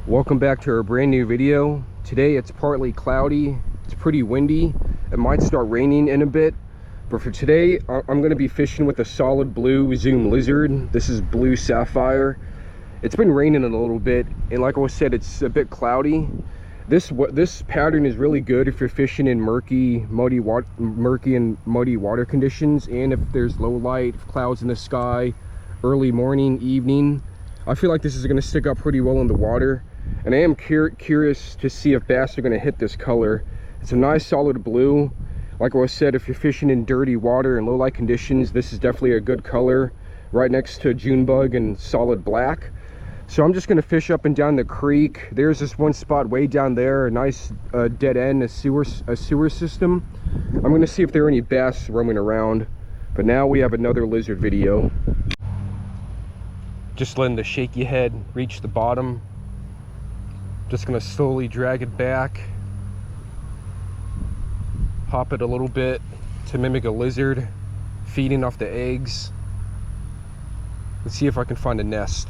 Welcome back to our brand new video. Today it's partly cloudy, it's pretty windy, it might start raining in a bit, but for today I'm going to be fishing with a solid blue zoom lizard. This is blue Sapphire. It's been raining a little bit, and like I said, it's a bit cloudy. This pattern is really good if you're fishing in murky and muddy water conditions, and if there's low light, clouds in the sky, early morning, evening. I feel like this is going to stick up pretty well in the water, and I am curious to see if bass are going to hit this color. It's a nice solid blue. Like I said, if you're fishing in dirty water and low light conditions, this is definitely a good color, right next to June bug and solid black. So I'm just going to fish up and down the creek. There's this one spot way down there, a nice dead end, a sewer system. I'm going to see if there are any bass roaming around. But now we have another lizard video. Just letting the shaky head reach the bottom. Just going to slowly drag it back. Hop it a little bit to mimic a lizard feeding off the eggs. Let's see if I can find a nest.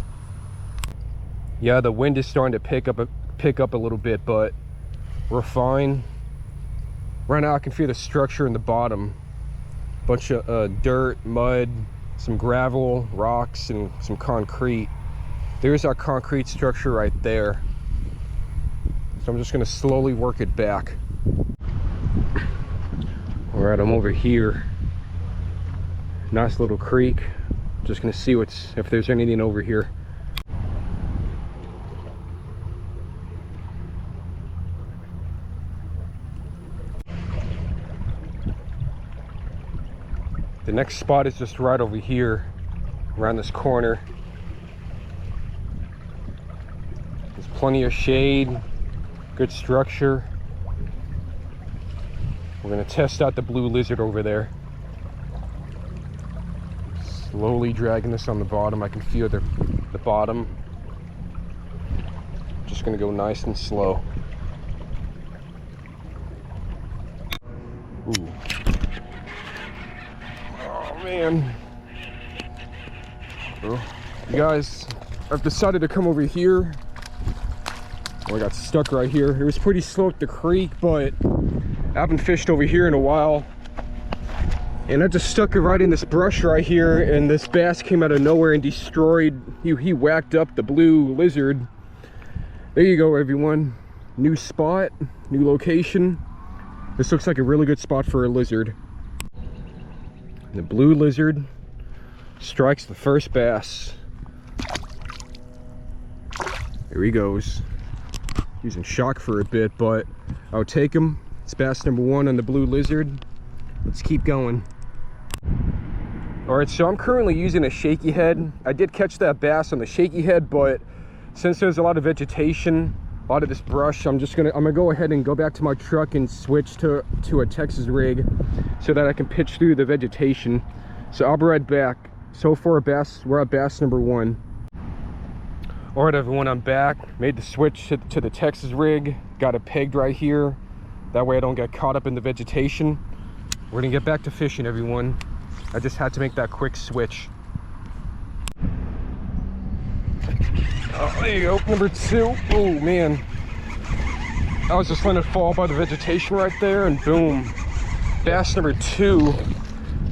Yeah, the wind is starting to pick up a little bit, but we're fine. Right now I can feel the structure in the bottom. Bunch of dirt, mud, some gravel, rocks, and some concrete. There's our concrete structure right there. So I'm just going to slowly work it back. All right, I'm over here. Nice little creek. Just going to see if there's anything over here. The next spot is just right over here, around this corner. There's plenty of shade, good structure. We're gonna test out the blue lizard over there. Slowly dragging this on the bottom. I can feel the bottom. Just gonna go nice and slow. Ooh. Man, well, you guys, I've decided to come over here. Oh, I got stuck right here. It was pretty slow at the creek, but I haven't fished over here in a while, and I just stuck it right in this brush right here, and this bass came out of nowhere and destroyed. He whacked up the blue lizard. There you go, everyone. New spot, new location. This looks like a really good spot for a lizard. The blue lizard strikes the first bass. There he goes. Using shock for a bit, but I'll take him. It's bass number one on the blue lizard. Let's keep going. All right, so I'm currently using a shaky head. I did catch that bass on the shaky head, but since there's a lot of vegetation, a lot of this brush, I'm gonna go ahead and go back to my truck and switch to a Texas rig so that I can pitch through the vegetation. So I'll be right back. So far, we're at bass number one. All right, everyone, I'm back. Made the switch to the Texas rig. Got it pegged right here. That way I don't get caught up in the vegetation. We're gonna get back to fishing, everyone. I just had to make that quick switch. Oh, there you go, number two. Oh man, I was just letting it fall by the vegetation right there, and boom, bass number two.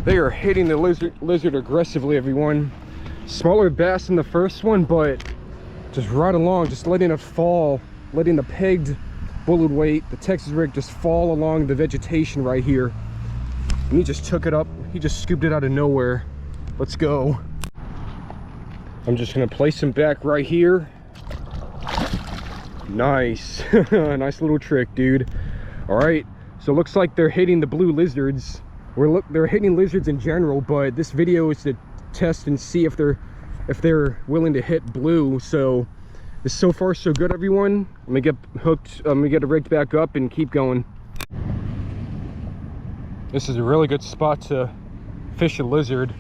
They are hitting the lizard aggressively, everyone. Smaller bass than the first one, but just right along, just letting it fall, letting the pegged bullet weight, the Texas rig, just fall along the vegetation right here. And he just took it up. He just scooped it out of nowhere. Let's go. I'm just gonna place him back right here. Nice. Nice little trick, dude. All right, so it looks like they're hitting the blue lizards. They're hitting lizards in general, but this video is to test and see if they're willing to hit blue. So this so far so good, everyone. I'm gonna get hooked. I'm gonna get it rigged back up and keep going. This is a really good spot to fish a lizard.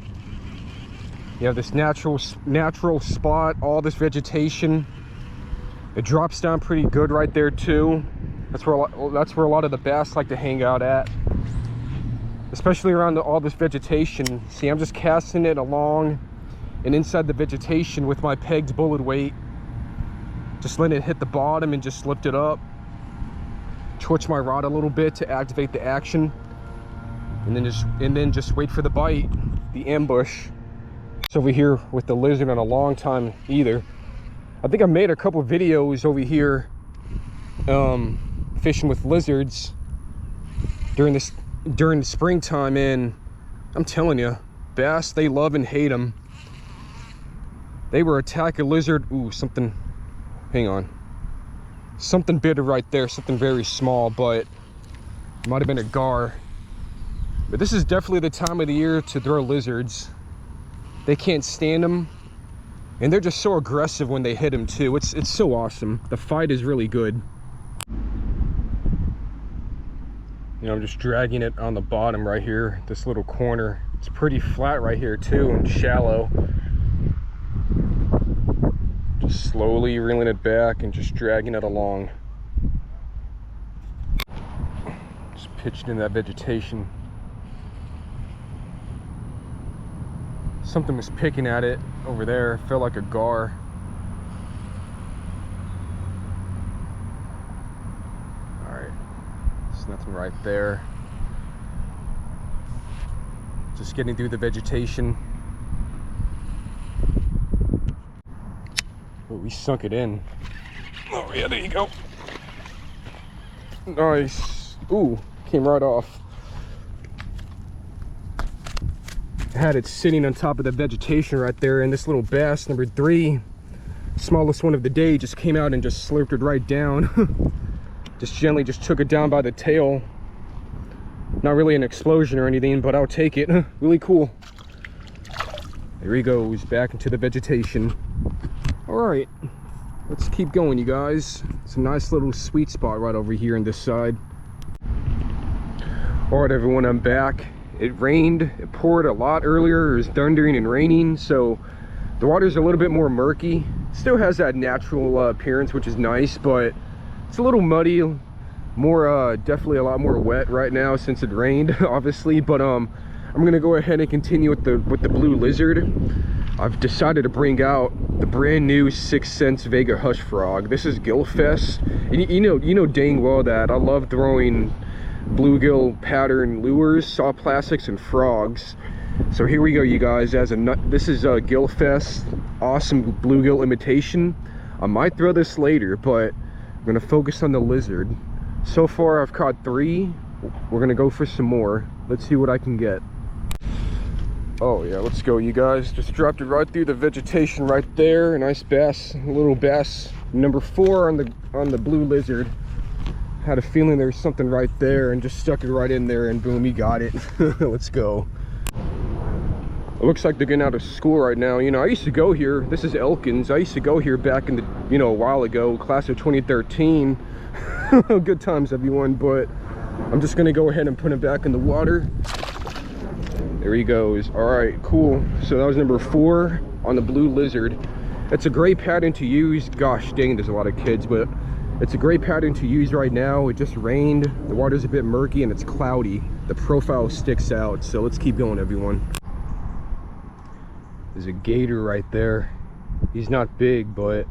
You have this natural spot, all this vegetation. It drops down pretty good right there too. That's where a lot of the bass like to hang out at, especially around all this vegetation. See, I'm just casting it along and inside the vegetation with my pegged bullet weight. Just letting it hit the bottom and just lift it up. Twitch my rod a little bit to activate the action. And then just wait for the bite, the ambush. So over here with the lizard in a long time either. I think I made a couple videos over here fishing with lizards during the springtime, and I'm telling you, bass, they love and hate them. They were attacking a lizard. Ooh, something, hang on. Something bit it right there, something very small, but it might have been a gar. But this is definitely the time of the year to throw lizards. They can't stand them, and they're just so aggressive when they hit them too. It's so awesome. The fight is really good. You know, I'm just dragging it on the bottom right here, this little corner. It's pretty flat right here too, and shallow. Just slowly reeling it back and just dragging it along. Just pitched in that vegetation. Something was picking at it over there. Felt like a gar. Alright, there's nothing right there. Just getting through the vegetation. Oh, we sunk it in. Oh yeah, there you go. Nice. Ooh, came right off. Had it sitting on top of the vegetation right there, and this little bass, number 3, smallest one of the day, just came out and just slurped it right down. Just gently just took it down by the tail. Not really an explosion or anything, but I'll take it. Really cool. There he goes, back into the vegetation. All right, let's keep going, you guys. It's a nice little sweet spot right over here on this side. All right, everyone, I'm back. It rained, it poured a lot earlier. It was thundering and raining, so the water's a little bit more murky. Still has that natural appearance, which is nice, but it's a little muddy, more definitely a lot more wet right now since it rained, obviously. But I'm gonna go ahead and continue with the blue lizard. I've decided to bring out the brand new 6 Cents Vega Hush Frog. This is Gillfest, and you know dang well that I love throwing bluegill pattern lures, soft plastics, and frogs. So here we go, you guys. This is Gillfest, awesome bluegill imitation. I might throw this later, but I'm gonna focus on the lizard. So far I've caught 3. We're gonna go for some more. Let's see what I can get. Oh yeah, let's go, you guys. Just dropped it right through the vegetation right there. A nice bass, a little bass, number 4 on the blue lizard. Had a feeling there's something right there and just stuck it right in there, and boom, he got it. Let's go. It looks like they're getting out of school right now. You know, I used to go here. This is Elkins. I used to go here back in the, you know, a while ago, class of 2013. Good times, everyone. But I'm just gonna go ahead and put him back in the water. There he goes. All right, cool. So that was number 4 on the blue lizard. It's a great pattern to use. Gosh dang, there's a lot of kids, but it's a great pattern to use right now. It just rained, the water's a bit murky, and it's cloudy. The profile sticks out, so let's keep going, everyone. There's a gator right there. He's not big, but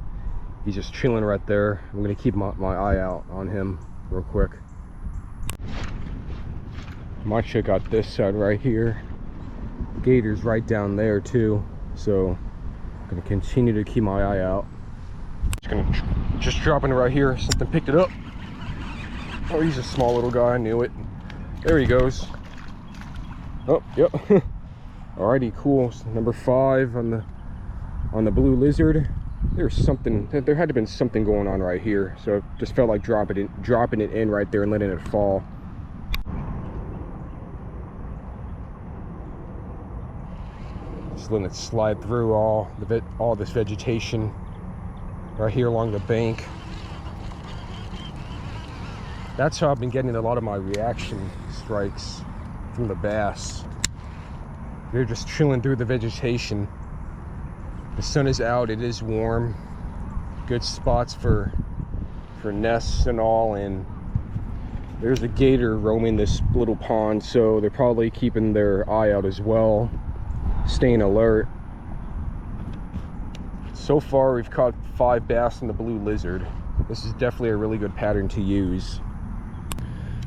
he's just chilling right there. I'm gonna keep my eye out on him real quick. Might check out this side right here. Gator's right down there too, so I'm gonna continue to keep my eye out. Just dropping it right here. Something picked it up. Oh, he's a small little guy. I knew it. There he goes. Oh, yep. Alrighty, cool. So number 5 on the blue lizard. There's something. There had to have been something going on right here. So it just felt like dropping it in right there and letting it fall. Just letting it slide through all this vegetation right here along the bank. That's how I've been getting a lot of my reaction strikes from the bass. They're just chilling through the vegetation. The sun is out, it is warm. Good spots for nests and all, and there's a gator roaming this little pond, so they're probably keeping their eye out as well, staying alert. So far we've caught 5 bass on the blue lizard. This is definitely a really good pattern to use.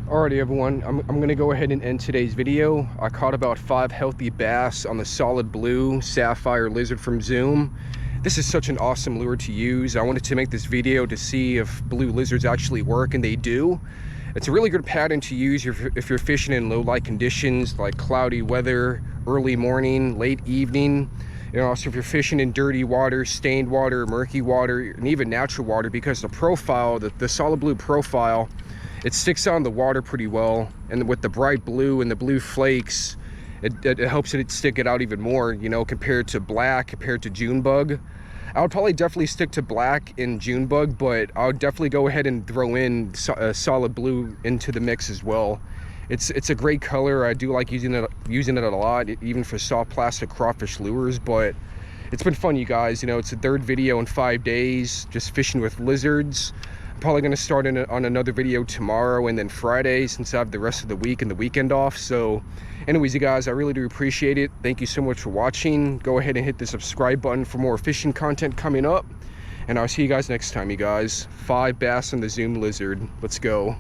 Alrighty everyone, I'm gonna go ahead and end today's video. I caught about 5 healthy bass on the solid blue Sapphire lizard from Zoom. This is such an awesome lure to use. I wanted to make this video to see if blue lizards actually work, and they do. It's a really good pattern to use if you're fishing in low light conditions like cloudy weather, early morning, late evening. You know, also if you're fishing in dirty water, stained water, murky water, and even natural water, because the profile, the solid blue profile, it sticks out in the water pretty well. And with the bright blue and the blue flakes, it helps it stick it out even more, you know, compared to black, compared to June bug. I would probably definitely stick to black in June bug, but I would definitely go ahead and throw in solid blue into the mix as well. It's a great color. I do like using it a lot, even for soft plastic crawfish lures. But it's been fun, you guys. You know, it's the 3rd video in 5 days, just fishing with lizards. I'm probably going to start on another video tomorrow and then Friday, since I have the rest of the week and the weekend off. So anyways, you guys, I really do appreciate it. Thank you so much for watching. Go ahead and hit the subscribe button for more fishing content coming up, and I'll see you guys next time. You guys, 5 bass on the Zoom lizard. Let's go.